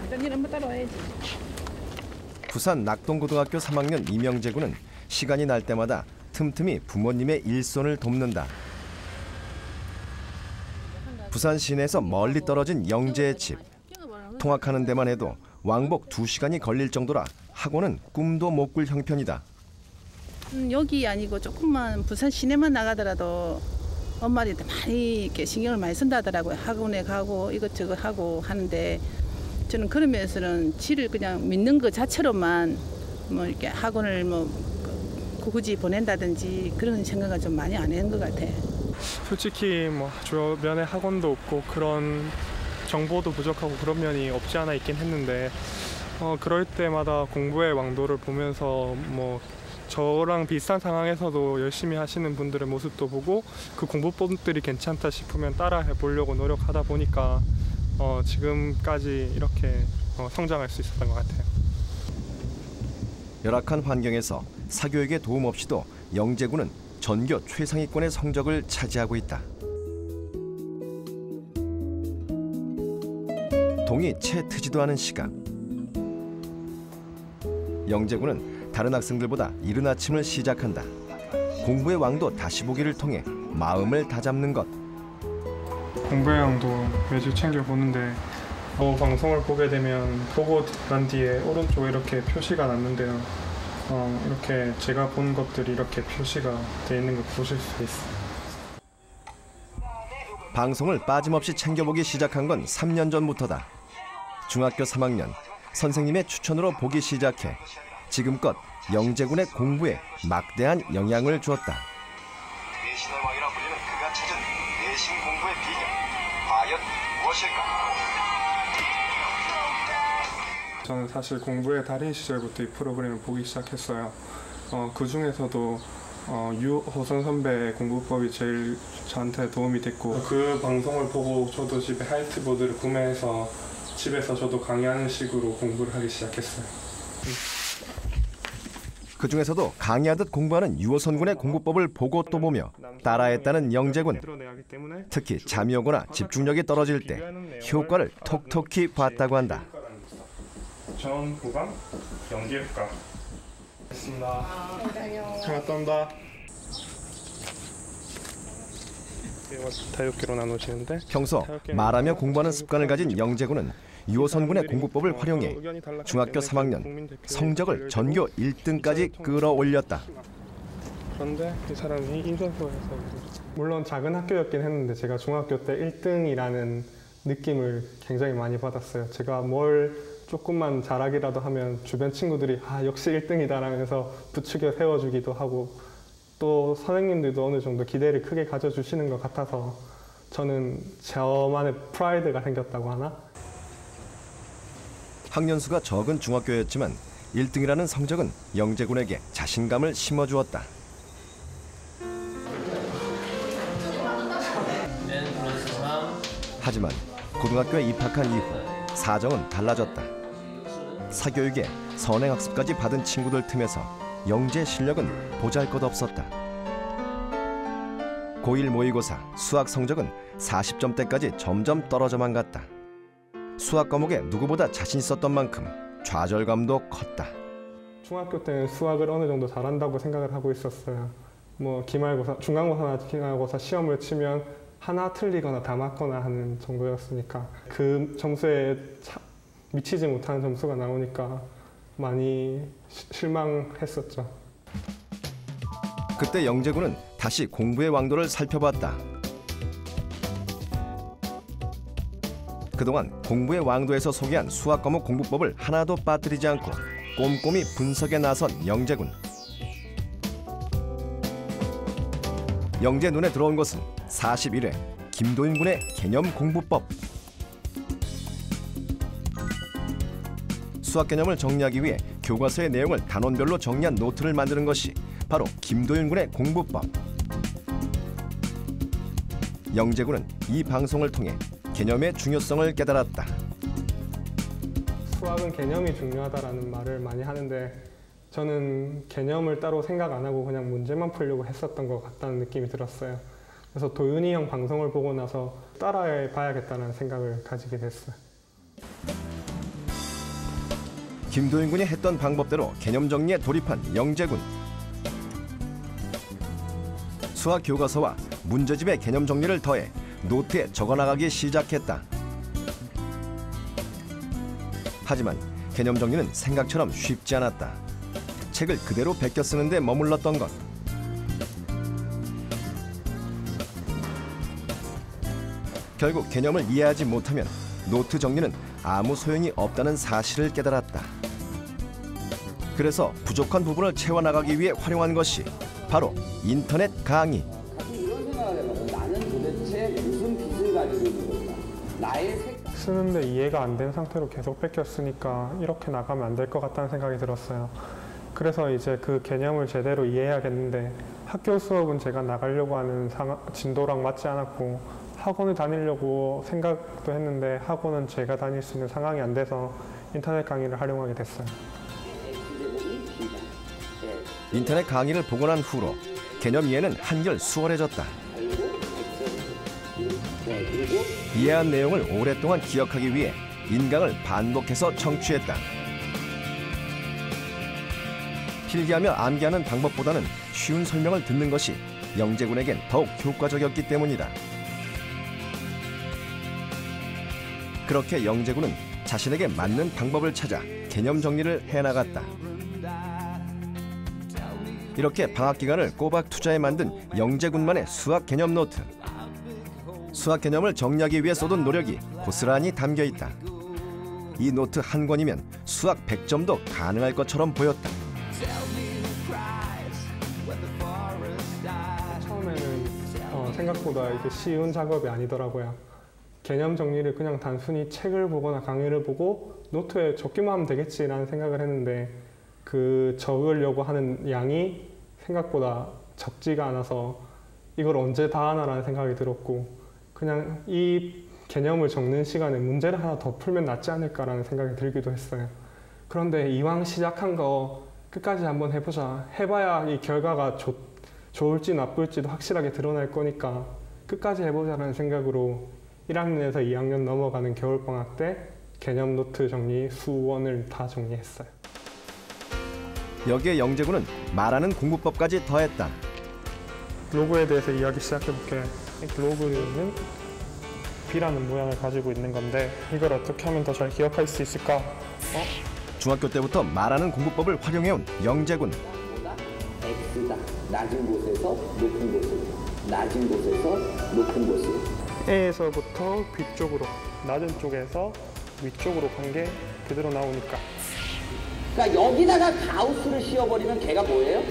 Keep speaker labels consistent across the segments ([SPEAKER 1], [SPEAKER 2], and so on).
[SPEAKER 1] 일단 한번 따라와야지.
[SPEAKER 2] 부산 낙동고등학교 3학년 이명재 군은 시간이 날 때마다 틈틈이 부모님의 일손을 돕는다. 부산 시내에서 멀리 떨어진 영재의 집. 통학하는 데만 해도 왕복 2시간이 걸릴 정도라 학원은 꿈도 못 꿀 형편이다.
[SPEAKER 1] 여기 아니고 조금만 부산 시내만 나가더라도 엄마들이 많이 이렇게 신경을 많이 쓴다 하더라고요. 학원에 가고 이것저것 하고 하는데 저는 그런 면에서는 지를 그냥 믿는 것 자체로만 뭐 이렇게 학원을 뭐 굳이 보낸다든지 그런 생각을 좀 많이 안 하는 것 같아요.
[SPEAKER 3] 솔직히 뭐 주변에 학원도 없고 그런 정보도 부족하고 그런 면이 없지 않아 있긴 했는데 그럴 때마다 공부의 왕도를 보면서 뭐 저랑 비슷한 상황에서도 열심히 하시는 분들의 모습도 보고 그 공부법들이 괜찮다 싶으면 따라 해보려고 노력하다 보니까 지금까지 이렇게 성장할 수 있었던 것 같아요.
[SPEAKER 2] 열악한 환경에서 사교육의 도움 없이도 영재 군은 전교 최상위권의 성적을 차지하고 있다. 동이 채 트지도 않은 시각. 영재 군은 다른 학생들보다 이른 아침을 시작한다. 공부의 왕도 다시 보기를 통해 마음을 다잡는 것.
[SPEAKER 3] 공부의 왕도 매주 챙겨보는데 방송을 보게 되면 보고 난 뒤에 오른쪽에 이렇게 표시가 났는데요. 이렇게 제가 본 것들이 이렇게 표시가 되어 있는 걸 보실 수 있어요.
[SPEAKER 2] 방송을 빠짐없이 챙겨보기 시작한 건 3년 전부터다. 중학교 3학년 선생님의 추천으로 보기 시작해 지금껏 영재 군의 공부에 막대한 영향을 주었다.
[SPEAKER 4] 내신의 왕이라 불리는 그가 찾은 내신 공부의 비결 과연 무엇일까?
[SPEAKER 3] 저는 사실 공부의 달인 시절부터 이 프로그램을 보기 시작했어요. 그 중에서도 유호선 선배의 공부법이 제일 저한테 도움이 됐고 그 방송을 보고 저도 집에 화이트보드를 구매해서 집에서 저도 강의하는 식으로 공부를 하기 시작했어요.
[SPEAKER 2] 그 중에서도 강의하듯 공부하는 유호선 군의 공부법을 보고 또 보며 따라했다는 영재 군. 특히 잠이 오거나 집중력이 떨어질 때 효과를 톡톡히 봤다고 한다.
[SPEAKER 3] 전 후방 연기학과 있습니다. 잘 갔다 온다. 다육기로 나누시는데
[SPEAKER 2] 평소 말하며 공부하는 습관을 가진 영재 군은 유호선 군의 공부법을 활용해 중학교 3학년 성적을 전교 1등까지 끌어올렸다.
[SPEAKER 3] 그런데 이 사람이 인천소에서 물론 작은 학교였긴 했는데 제가 중학교 때 1등이라는 느낌을 굉장히 많이 받았어요. 제가 뭘 조금만 잘하기라도 하면 주변 친구들이 역시 1등이다 라면서 부추겨 세워주기도 하고 또 선생님들도 어느 정도 기대를 크게 가져주시는 것 같아서 저는 저만의 프라이드가 생겼다고 하나?
[SPEAKER 2] 학년수가 적은 중학교였지만 1등이라는 성적은 영재 군에게 자신감을 심어주었다. 하지만 고등학교에 입학한 이후 사정은 달라졌다. 사교육에 선행학습까지 받은 친구들 틈에서 영재의 실력은 보잘것없었다. 고1 모의고사 수학 성적은 40점대까지 점점 떨어져만 갔다. 수학 과목에 누구보다 자신 있었던 만큼 좌절감도 컸다.
[SPEAKER 3] 중학교 때는 수학을 어느 정도 잘한다고 생각을 하고 있었어요. 뭐 기말고사, 중간고사나 기말고사 시험을 치면 하나 틀리거나 다 맞거나 하는 정도였으니까 그 점수에 미치지 못하는 점수가 나오니까 많이 실망했었죠.
[SPEAKER 2] 그때 영재 군은 다시 공부의 왕도를 살펴봤다. 그동안 공부의 왕도에서 소개한 수학 과목 공부법을 하나도 빠뜨리지 않고 꼼꼼히 분석에 나선 영재 군. 영재 눈에 들어온 것은 41회 김도윤 군의 개념 공부법. 수학 개념을 정리하기 위해 교과서의 내용을 단원별로 정리한 노트를 만드는 것이 바로 김도윤 군의 공부법. 영재 군은 이 방송을 통해 개념의 중요성을 깨달았다.
[SPEAKER 3] 수학은 개념이 중요하다라는 말을 많이 하는데 저는 개념을 따로 생각 안 하고 그냥 문제만 풀려고 했었던 것 같다는 느낌이 들었어요. 그래서 도윤이 형 방송을 보고 나서 따라해 봐야겠다는 생각을 가지게 됐어요.
[SPEAKER 2] 김도윤 군이 했던 방법대로 개념 정리에 돌입한 영재군. 수학 교과서와 문제집의 개념 정리를 더해 노트에 적어나가기 시작했다. 하지만 개념 정리는 생각처럼 쉽지 않았다. 책을 그대로 베껴 쓰는 데 머물렀던 것. 결국 개념을 이해하지 못하면 노트 정리는 아무 소용이 없다는 사실을 깨달았다. 그래서 부족한 부분을 채워나가기 위해 활용한 것이 바로 인터넷 강의.
[SPEAKER 5] 이런 생각을 해봐요. 나는 도대체 무슨 빚을 가지고 있는 걸까? 나의
[SPEAKER 3] 쓰는데 이해가 안 된 상태로 계속 뺏겼으니까 이렇게 나가면 안 될 것 같다는 생각이 들었어요. 그래서 이제 그 개념을 제대로 이해해야겠는데 학교 수업은 제가 나가려고 하는 진도랑 맞지 않았고 학원을 다니려고 생각도 했는데 학원은 제가 다닐 수 있는 상황이 안 돼서 인터넷 강의를 활용하게 됐어요.
[SPEAKER 2] 인터넷 강의를 보고 난 후로 개념 이해는 한결 수월해졌다. 이해한 내용을 오랫동안 기억하기 위해 인강을 반복해서 청취했다. 필기하며 암기하는 방법보다는 쉬운 설명을 듣는 것이 영재군에겐 더욱 효과적이었기 때문이다. 그렇게 영재군은 자신에게 맞는 방법을 찾아 개념 정리를 해나갔다. 이렇게 방학 기간을 꼬박 투자해 만든 영재군만의 수학 개념 노트. 수학 개념을 정리하기 위해 쏟은 노력이 고스란히 담겨 있다. 이 노트 한 권이면 수학 100점도 가능할 것처럼 보였다.
[SPEAKER 3] 처음에는 생각보다 이게 쉬운 작업이 아니더라고요. 개념 정리를 그냥 단순히 책을 보거나 강의를 보고 노트에 적기만 하면 되겠지라는 생각을 했는데 그 적으려고 하는 양이 생각보다 적지가 않아서 이걸 언제 다 하나라는 생각이 들었고 그냥 이 개념을 적는 시간에 문제를 하나 더 풀면 낫지 않을까라는 생각이 들기도 했어요. 그런데 이왕 시작한 거 끝까지 한번 해보자. 해봐야 이 결과가 좋을지 나쁠지도 확실하게 드러날 거니까 끝까지 해보자라는 생각으로 1학년에서 2학년 넘어가는 겨울방학 때 개념 노트 정리 수원을 다 정리했어요.
[SPEAKER 2] 여기에 영재군은 말하는 공부법까지 더했다.
[SPEAKER 3] 로그에 대해서 이야기 시작해볼게요. 로그는 B라는 모양을 가지고 있는 건데 이걸 어떻게 하면 더 잘 기억할 수 있을까?
[SPEAKER 2] 중학교 때부터 말하는 공부법을 활용해온 영재군.
[SPEAKER 5] X다. 낮은 곳에서 높은 곳으로. 낮은 곳에서 높은 곳으로.
[SPEAKER 3] A에서부터 B 쪽으로, 낮은 쪽에서 위쪽으로 간 게 그대로 나오니까.
[SPEAKER 5] 그러니까 여기다가 가우스를 씌워버리면 걔가 뭐예요?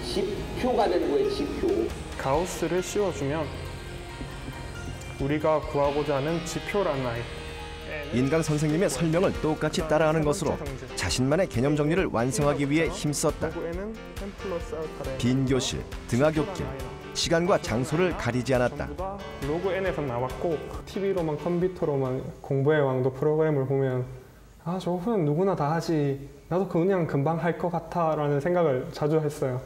[SPEAKER 5] 지표가 되는 거예요, 지표.
[SPEAKER 3] 가우스를 씌워주면 우리가 구하고자 하는 지표란 아이.
[SPEAKER 2] 인강 선생님의 설명을 똑같이 따라하는 것으로 자신만의 개념 정리를 완성하기 위해 힘썼다. 빈 교실, 등하굣길, 시간과 장소를 가리지 않았다.
[SPEAKER 3] 로그 N에서 나왔고 TV로만 컴퓨터로만 공부의 왕도 프로그램을 보면 아 저거는 누구나 다 하지 나도 그냥 금방 할 것 같아 라는 생각을 자주 했어요.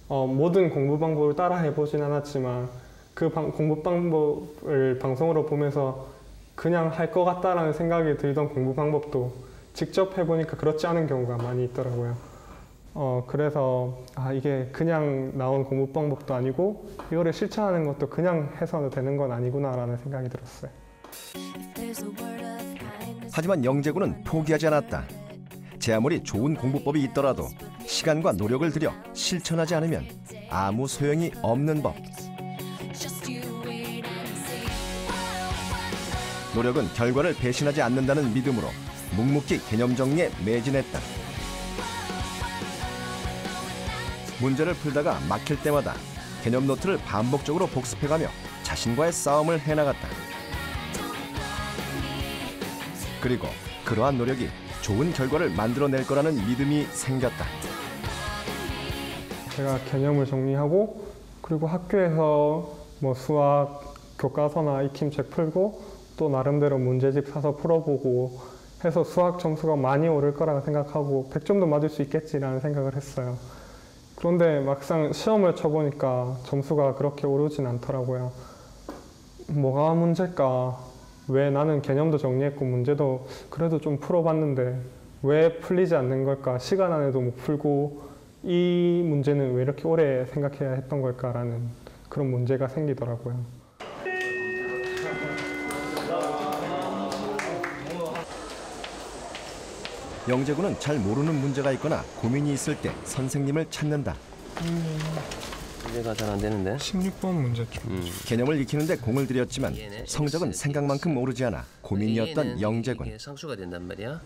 [SPEAKER 3] 모든 공부 방법을 따라 해보진 않았지만 그 공부 방법을 방송으로 보면서 그냥 할 것 같다라는 생각이 들던 공부 방법도 직접 해보니까 그렇지 않은 경우가 많이 있더라고요. 그래서 이게 그냥 나온 공부 방법도 아니고 이거를 실천하는 것도 그냥 해서 되는 건 아니구나라는 생각이 들었어요.
[SPEAKER 2] 하지만 영재군은 포기하지 않았다. 제 아무리 좋은 공부법이 있더라도 시간과 노력을 들여 실천하지 않으면 아무 소용이 없는 법. 노력은 결과를 배신하지 않는다는 믿음으로 묵묵히 개념 정리에 매진했다. 문제를 풀다가 막힐 때마다 개념 노트를 반복적으로 복습해가며 자신과의 싸움을 해나갔다. 그리고 그러한 노력이 좋은 결과를 만들어낼 거라는 믿음이 생겼다.
[SPEAKER 3] 제가 개념을 정리하고 그리고 학교에서 뭐 수학 교과서나 익힘책 풀고 또 나름대로 문제집 사서 풀어보고 해서 수학 점수가 많이 오를 거라고 생각하고 100점도 맞을 수 있겠지라는 생각을 했어요. 그런데 막상 시험을 쳐보니까 점수가 그렇게 오르진 않더라고요. 뭐가 문제일까? 왜 나는 개념도 정리했고 문제도 그래도 좀 풀어봤는데 왜 풀리지 않는 걸까? 시간 안에도 못 풀고 이 문제는 왜 이렇게 오래 생각해야 했던 걸까라는 그런 문제가 생기더라고요.
[SPEAKER 2] 영재군은 잘 모르는 문제가 있거나 고민이 있을 때 선생님을 찾는다.
[SPEAKER 6] 문제가 잘 안 되는데.
[SPEAKER 3] 16번 문제죠.
[SPEAKER 2] 개념을 익히는데 공을 들였지만 성적은 생각만큼 오르지 않아 고민이었던 영재군.
[SPEAKER 6] 이게 상수가 된단 말이야.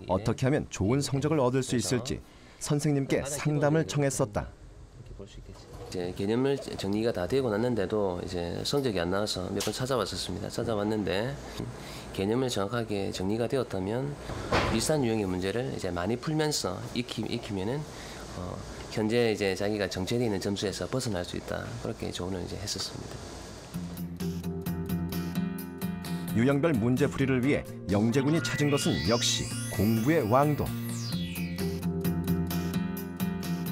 [SPEAKER 2] 어떻게 하면 좋은 성적을 얻을 수 있을지 선생님께 상담을 청했었다.
[SPEAKER 6] 이제 개념을 정리가 다 되고 났는데도 이제 성적이 안 나와서 몇 번 찾아왔었습니다. 찾아왔는데 개념을 정확하게 정리가 되었다면 비슷한 유형의 문제를 이제 많이 풀면서 익히면은 현재 이제 자기가 정체되어 있는 점수에서 벗어날 수 있다. 그렇게 조언을 이제 했었습니다.
[SPEAKER 2] 유형별 문제풀이를 위해 영재군이 찾은 것은 역시 공부의 왕도.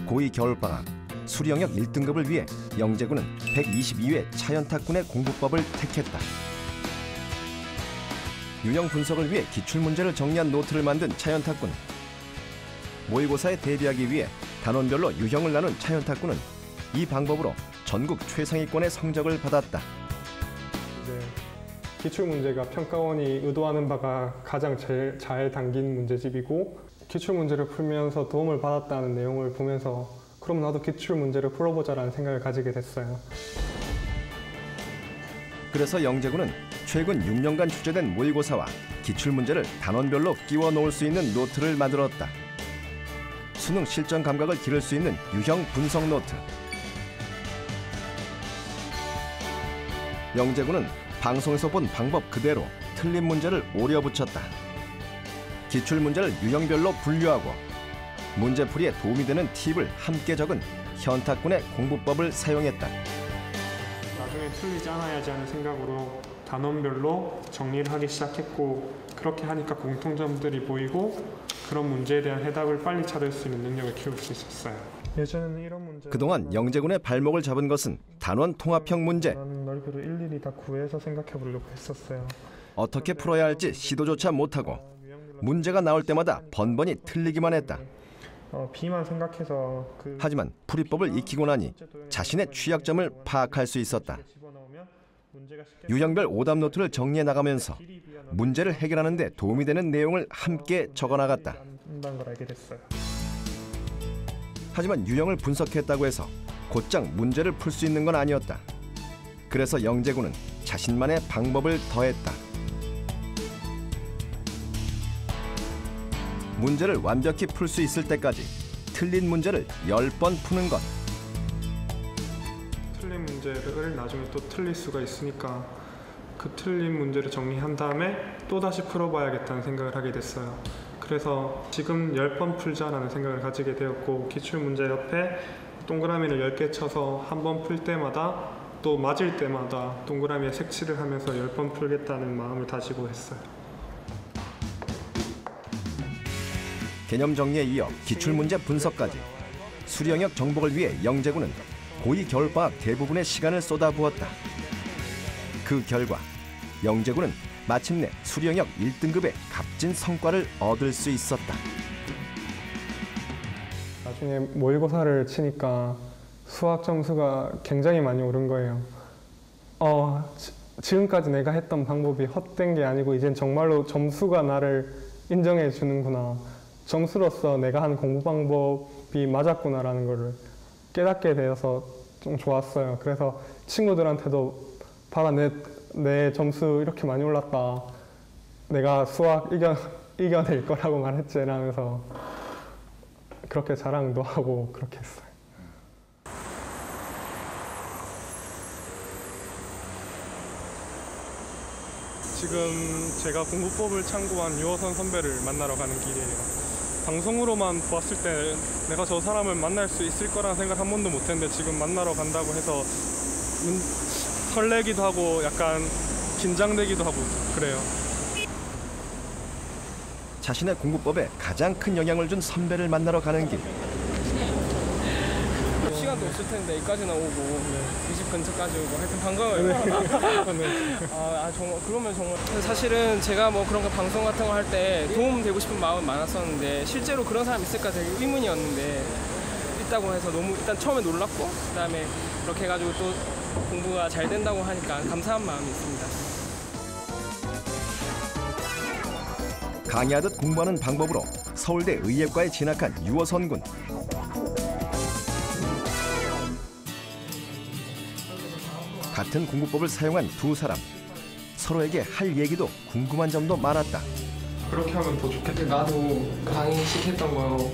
[SPEAKER 2] 고2 겨울방학 수리 영역 1등급을 위해 영재군은 122회 차연탁군의 공부법을 택했다. 유형 분석을 위해 기출문제를 정리한 노트를 만든 차연탁군. 모의고사에 대비하기 위해 단원별로 유형을 나눈 차연탁군은 이 방법으로 전국 최상위권의 성적을 받았다.
[SPEAKER 3] 이제 기출문제가 평가원이 의도하는 바가 가장 잘 담긴 문제집이고 기출문제를 풀면서 도움을 받았다는 내용을 보면서 그럼 나도 기출문제를 풀어보자라는 생각을 가지게 됐어요.
[SPEAKER 2] 그래서 영재군은 최근 6년간 출제된 모의고사와 기출문제를 단원별로 끼워 놓을 수 있는 노트를 만들었다. 수능 실전 감각을 기를 수 있는 유형 분석 노트. 영재군은 방송에서 본 방법 그대로 틀린 문제를 오려 붙였다. 기출문제를 유형별로 분류하고 문제풀이에 도움이 되는 팁을 함께 적은 현탁군의 공부법을 사용했다.
[SPEAKER 3] 나중에 틀리지 않아야지 하는 생각으로 단원별로 정리를 하기 시작했고 그렇게 하니까 공통점들이 보이고 그런 문제에 대한 해답을 빨리 찾을 수 있는 능력을 키울 수 있었어요. 예전에는 이런 문제
[SPEAKER 2] 그동안 영재군의 발목을 잡은 것은 단원 통합형 문제.
[SPEAKER 3] 나는 넓이를 일일이 다 구해서 생각해 보려고 했었어요.
[SPEAKER 2] 어떻게 풀어야 할지 시도조차 못하고 문제가 나올 때마다 번번이 틀리기만 했다.
[SPEAKER 3] B만 생각해서
[SPEAKER 2] 하지만 풀이법을 익히고 나니 자신의 취약점을 파악할 수 있었다. 유형별 오답 노트를 정리해 나가면서 문제를 해결하는 데 도움이 되는 내용을 함께 적어나갔다. 하지만 유형을 분석했다고 해서 곧장 문제를 풀 수 있는 건 아니었다. 그래서 영재군은 자신만의 방법을 더했다. 문제를 완벽히 풀 수 있을 때까지 틀린 문제를 10번 푸는 것.
[SPEAKER 3] 틀린 문제를 나중에 또 틀릴 수가 있으니까 그 틀린 문제를 정리한 다음에 또다시 풀어봐야겠다는 생각을 하게 됐어요. 그래서 지금 10번 풀자라는 생각을 가지게 되었고 기출문제 옆에 동그라미를 10개 쳐서 한 번 풀 때마다 또 맞을 때마다 동그라미에 색칠을 하면서 10번 풀겠다는 마음을 다지고 했어요.
[SPEAKER 2] 개념 정리에 이어 기출문제 분석까지 수리 영역 정복을 위해 영재군은 고2 겨울방학 대부분의 시간을 쏟아부었다. 그 결과 영재군은 마침내 수리 영역 1등급의 값진 성과를 얻을 수 있었다.
[SPEAKER 3] 나중에 모의고사를 치니까 수학 점수가 굉장히 많이 오른 거예요. 지금까지 내가 했던 방법이 헛된 게 아니고 이젠 정말로 점수가 나를 인정해 주는구나. 점수로서 내가 한 공부 방법이 맞았구나라는 것을 깨닫게 되어서 좀 좋았어요. 그래서 친구들한테도 봐라 내 점수 이렇게 많이 올랐다. 내가 수학 이겨낼 거라고 말했지 라면서 그렇게 자랑도 하고 그렇게 했어요. 지금 제가 공부법을 참고한 유호선 선배를 만나러 가는 길이에요. 방송으로만 보았을 때 내가 저 사람을 만날 수 있을 거라는 생각 한 번도 못 했는데 지금 만나러 간다고 해서 설레기도 하고 약간 긴장되기도 하고 그래요.
[SPEAKER 2] 자신의 공부법에 가장 큰 영향을 준 선배를 만나러 가는 길.
[SPEAKER 3] 시간도
[SPEAKER 7] 없을 텐데 여기까지나 오고 이 집 근처까지 오고 하여튼 반가워요. 정말 그러면 정말 사실은 제가 뭐 그런 거 방송 같은 거 할 때 도움 되고 싶은 마음은 많았었는데 실제로 그런 사람 있을까 되게 의문이었는데 있다고 해서 너무 일단 처음에 놀랐고 그다음에 이렇게 해가지고 또 공부가 잘 된다고 하니까 감사한 마음이 있습니다.
[SPEAKER 2] 강의하듯 공부하는 방법으로 서울대 의예과에 진학한 유호선 군. 같은 공부법을 사용한 두 사람. 서로에게 할 얘기도 궁금한 점도 많았다.
[SPEAKER 3] 그렇게 하면 더 좋겠다.
[SPEAKER 7] 나도 강의식 했던 거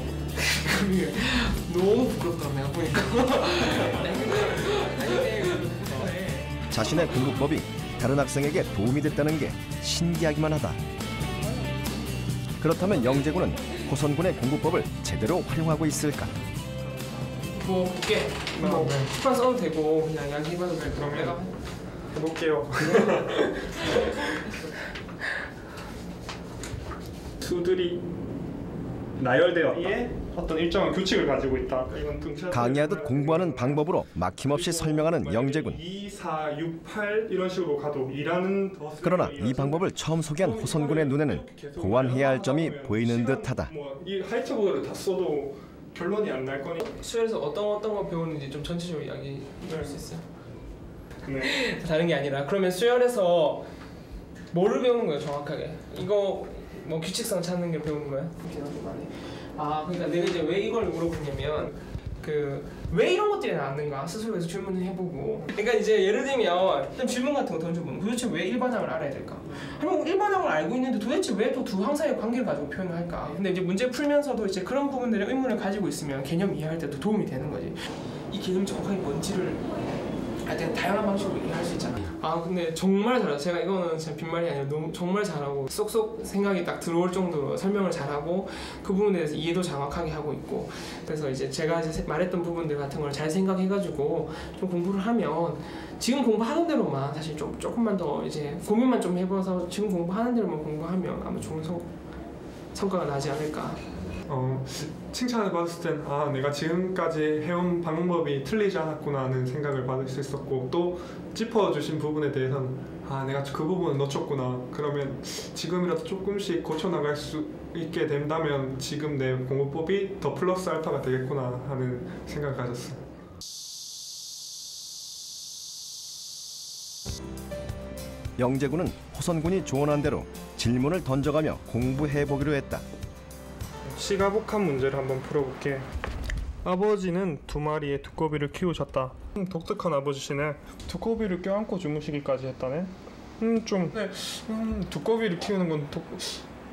[SPEAKER 7] 너무 부끄럽다 내가 보니까.
[SPEAKER 2] 자신의 공부법이 다른 학생에게 도움이 됐다는 게 신기하기만 하다. 그렇다면 영재군은 호선군의 공부법을 제대로 활용하고 있을까?
[SPEAKER 7] 뭐 볼게. 뭐 출판 써도 되고 그냥 이야기해봐도 될 그럼 내가
[SPEAKER 3] 해볼게요. 수들이 나열되었다. 어떤 일정한 규칙을 가지고 있다. 이건
[SPEAKER 2] 강의하듯 공부하는 방법으로 막힘없이 설명하는 영재군.
[SPEAKER 3] 2, 4, 6, 8 이런 식으로 가도 2라는
[SPEAKER 2] 그러나 이 방법을 처음 소개한 호선군의 눈에는 보완해야 할 점이 보이는 듯하다.
[SPEAKER 3] 이 화이트보드를 다 써도 결론이 안 날 거니.
[SPEAKER 7] 수련에서 어떤 거 배우는지 좀 전체적으로 이야기해 줄 수 있어요?
[SPEAKER 3] 네.
[SPEAKER 7] 다른 게 아니라 그러면 수련에서 뭐를 배우는 거예요 정확하게? 이거 뭐 규칙성 찾는 게 배우는 거예요? 그러니까 내가 이제 왜 이걸 물어보냐면 왜 이런 것들이 나왔는가 스스로에서 질문을 해보고 그러니까 이제 예를 들면 좀 질문 같은 거 던져보면 도대체 왜 일반항을 알아야 될까? 아니면 일반항을 알고 있는데 도대체 왜 또 두 항 사이의 관계를 가지고 표현을 할까? 근데 이제 문제 풀면서도 이제 그런 부분들에 의문을 가지고 있으면 개념 이해할 때도 도움이 되는 거지. 이 개념이 정확하게 뭔지를 하여튼 다양한 방식으로 이해할 수 있잖아. 근데 정말 잘하죠. 제가 이거는 진짜 빈말이 아니라 너무 정말 잘하고 쏙쏙 생각이 딱 들어올 정도로 설명을 잘하고 그 부분에 대해서 이해도 정확하게 하고 있고 그래서 이제 제가 이제 말했던 부분들 같은 걸 잘 생각해가지고 좀 공부를 하면 지금 공부하는 대로만 사실 조금만 더 이제 고민만 좀 해봐서 지금 공부하는 대로만 공부하면 아마 좋은 성과가 나지 않을까.
[SPEAKER 3] 칭찬을 받았을 땐 내가 지금까지 해온 방법이 틀리지 않았구나 하는 생각을 받을 수 있었고 또 짚어주신 부분에 대해서는 내가 그 부분을 놓쳤구나 그러면 지금이라도 조금씩 고쳐나갈 수 있게 된다면 지금 내 공부법이 더 플러스 알파가 되겠구나 하는 생각을 가졌어요.
[SPEAKER 2] 영재군은 호선군이 조언한 대로 질문을 던져가며 공부해보기로 했다.
[SPEAKER 3] 시가복합 문제를 한번 풀어볼게. 아버지는 2마리의 두꺼비를 키우셨다. 독특한 아버지시네. 두꺼비를 껴안고 주무시기까지 했다네. 두꺼비를 키우는 건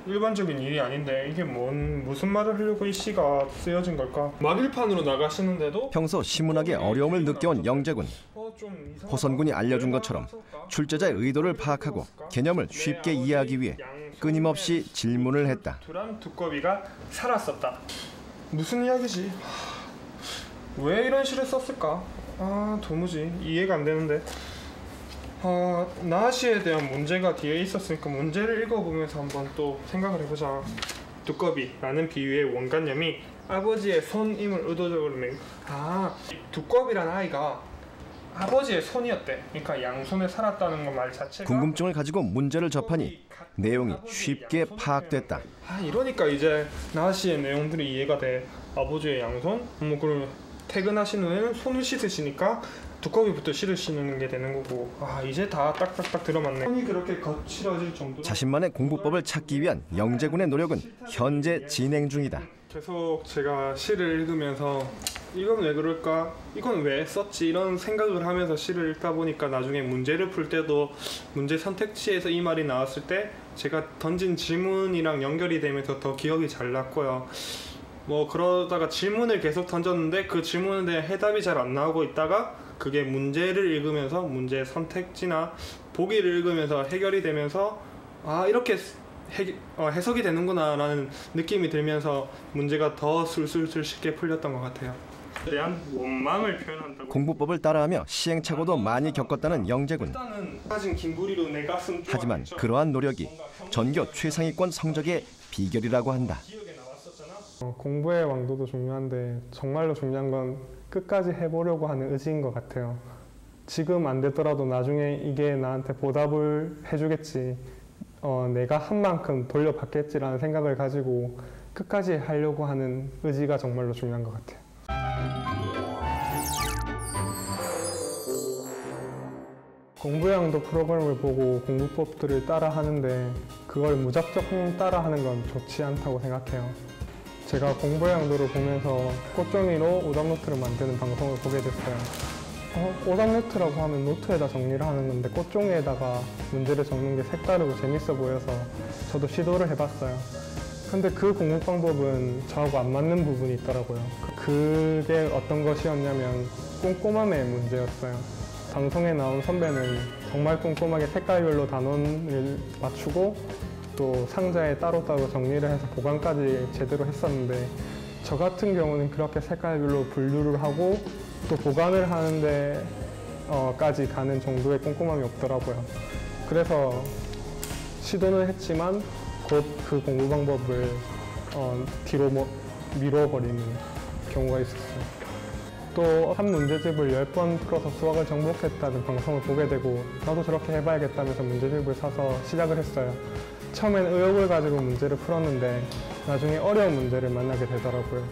[SPEAKER 3] 일반적인 일이 아닌데 이게 무슨 말을 하려고 이 시가 쓰여진 걸까? 막일판으로 나가시는데도
[SPEAKER 2] 평소 시문학에 어려움을 느껴온 영재군. 호선군이 알려준 것처럼 출제자의 의도를 파악하고 개념을 쉽게 이해하기 위해 끊임없이 질문을 했다.
[SPEAKER 3] 두란 두꺼비가 살았었다. 무슨 이야기지? 왜 이런 시를 썼을까? 도무지 이해가 안 되는데. 나시에 대한 문제가 뒤에 있었으니까 문제를 읽어보면서 한번 또 생각을 해보자. 두꺼비라는 비유의 원관념이 아버지의 손임을 의도적으로 두꺼비란 아이가 아버지의 손이었대. 그러니까 양손에 살았다는 것 말 자체가
[SPEAKER 2] 궁금증을 가지고 문제를 접하니 내용이 쉽게 파악됐다.
[SPEAKER 3] 이러니까 이제 나시의 내용들이 이해가 돼. 아버지의 양손? 그럼 퇴근하신 후에는 손을 씻으시니까 두꺼비부터 실으시는 게 되는 거고. 이제 다 딱딱딱 들어맞네. 손이 그렇게 거칠어질 정도로
[SPEAKER 2] 자신만의 공부법을 찾기 위한 영재군의 노력은 현재 진행 중이다.
[SPEAKER 3] 계속 제가 시를 읽으면서 이건 왜 그럴까? 이건 왜 썼지? 이런 생각을 하면서 시를 읽다 보니까 나중에 문제를 풀 때도 문제 선택지에서 이 말이 나왔을 때 제가 던진 질문이랑 연결이 되면서 더 기억이 잘 났고요. 그러다가 질문을 계속 던졌는데 그 질문에 대한 해답이 잘 안 나오고 있다가 그게 문제를 읽으면서 문제 선택지나 보기를 읽으면서 해결이 되면서 이렇게 해석이 되는구나 라는 느낌이 들면서 문제가 더 술술술 쉽게 풀렸던 것 같아요. 대한 원망을 표현한다고.
[SPEAKER 2] 공부법을 따라하며 시행착오도 많이 겪었다는 영재군. 하지만 그러한 노력이 전교 최상위권 성적의 비결이라고 한다.
[SPEAKER 3] 공부의 왕도도 중요한데 정말로 중요한 건 끝까지 해보려고 하는 의지인 것 같아요. 지금 안 되더라도 나중에 이게 나한테 보답을 해주겠지, 내가 한 만큼 돌려받겠지라는 생각을 가지고 끝까지 하려고 하는 의지가 정말로 중요한 것 같아요. 공부양도 프로그램을 보고 공부법들을 따라 하는데 그걸 무작정 따라 하는 건 좋지 않다고 생각해요. 제가 공부양도를 보면서 꽃종이로 오답노트를 만드는 방송을 보게 됐어요. 오답노트라고 하면 노트에다 정리를 하는 건데 꽃종이에다가 문제를 적는 게 색다르고 재밌어 보여서 저도 시도를 해봤어요. 근데 그 공부 방법은 저하고 안 맞는 부분이 있더라고요. 그게 어떤 것이었냐면 꼼꼼함의 문제였어요. 방송에 나온 선배는 정말 꼼꼼하게 색깔별로 단원을 맞추고 또 상자에 따로따로 정리를 해서 보관까지 제대로 했었는데 저 같은 경우는 그렇게 색깔별로 분류를 하고 또 보관을 하는데 까지 가는 정도의 꼼꼼함이 없더라고요. 그래서 시도는 했지만 곧 그 공부 방법을 뒤로 미뤄버리는 경우가 있었어요. 또 한 문제집을 10번 풀어서 수학을 정복했다는 방송을 보게 되고 나도 저렇게 해봐야겠다면서 문제집을 사서 시작을 했어요. 처음엔 의욕을 가지고 문제를 풀었는데 나중에 어려운 문제를 만나게 되더라고요.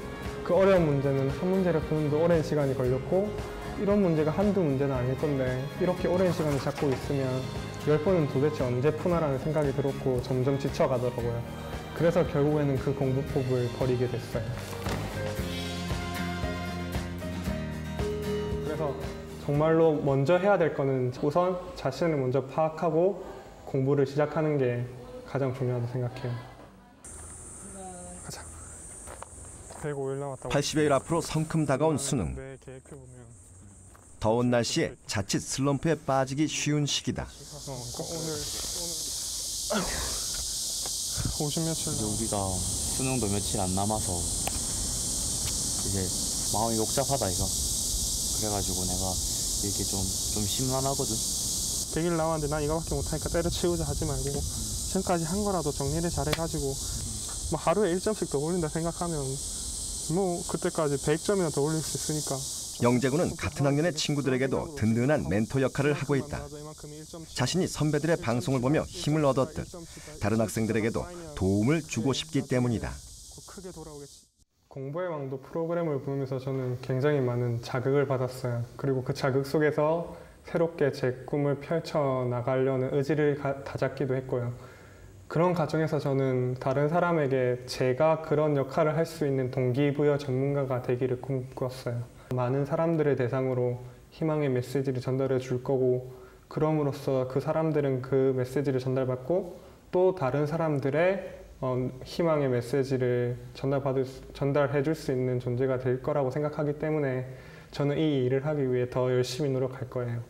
[SPEAKER 3] 그 어려운 문제는 한 문제를 푸는데 오랜 시간이 걸렸고 이런 문제가 한두 문제는 아닐 건데 이렇게 오랜 시간을 잡고 있으면 10번은 도대체 언제 푸나라는 생각이 들었고 점점 지쳐가더라고요. 그래서 결국에는 그 공부법을 버리게 됐어요. 그래서 정말로 먼저 해야 될 거는 우선 자신을 먼저 파악하고 공부를 시작하는 게 가장 중요하다고 생각해요. 가자. 105일 남았다고.
[SPEAKER 2] 80여일 앞으로 성큼 다가온 수능. 더운 날씨에 자칫 슬럼프에 빠지기 쉬운 시기다.
[SPEAKER 3] 오늘 50 며칠
[SPEAKER 8] 우리가 수능도 며칠 안 남아서 이제 마음이 복잡하다 이거. 그래가지고 내가 이렇게 좀 심란하거든.
[SPEAKER 3] 100일 남았는데 난 이거밖에 못하니까 때려치우자 하지 말고 지금까지 한 거라도 정리를 잘해가지고 뭐 하루에 1점씩 더 올린다 생각하면 뭐 그때까지 100점이나 더 올릴 수 있으니까.
[SPEAKER 2] 영재군은 같은 학년의 친구들에게도 든든한 멘토 역할을 하고 있다. 자신이 선배들의 방송을 보며 힘을 얻었듯 다른 학생들에게도 도움을 주고 싶기 때문이다.
[SPEAKER 3] 공부의 왕도 프로그램을 보면서 저는 굉장히 많은 자극을 받았어요. 그리고 그 자극 속에서 새롭게 제 꿈을 펼쳐나가려는 의지를 다잡기도 했고요. 그런 과정에서 저는 다른 사람에게 제가 그런 역할을 할 수 있는 동기부여 전문가가 되기를 꿈꿨어요. 많은 사람들의 대상으로 희망의 메시지를 전달해 줄 거고 그럼으로써 그 사람들은 그 메시지를 전달받고 또 다른 사람들의 희망의 메시지를 전달해 줄 수 있는 존재가 될 거라고 생각하기 때문에 저는 이 일을 하기 위해 더 열심히 노력할 거예요.